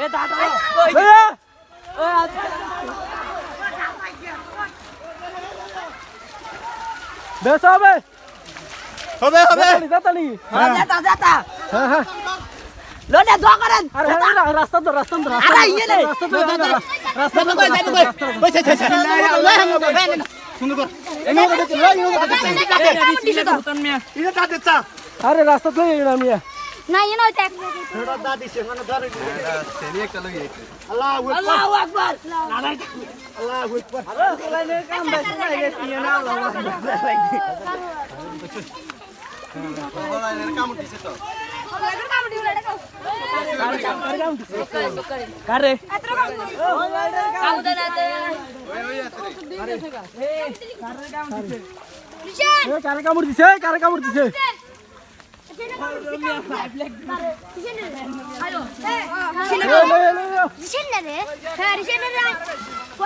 এ দাদা বেশ হবে হবে হবে তাড়াতাড়ি যেতা যেতা হ্যাঁ হ্যাঁ লোনে দোয়া করেন আরে রাস্তা তো রাস্তা তো আরে ইয়ে নে রাস্তা তো রাস্তা যাবে কই যাবে কই ওই সে সুন্দর কর এমন করে চল ইয়ে তা দেছা আরে রাস্তা তো আমি না ইয়ে নয় দেখ এটা দা দিছে মানে ধরে এটা সেনি একটা লাগি আল্লাহু আকবার আল্লাহু আকবার কারে কারে কামড় দিছে কারে কামড় দিছে রে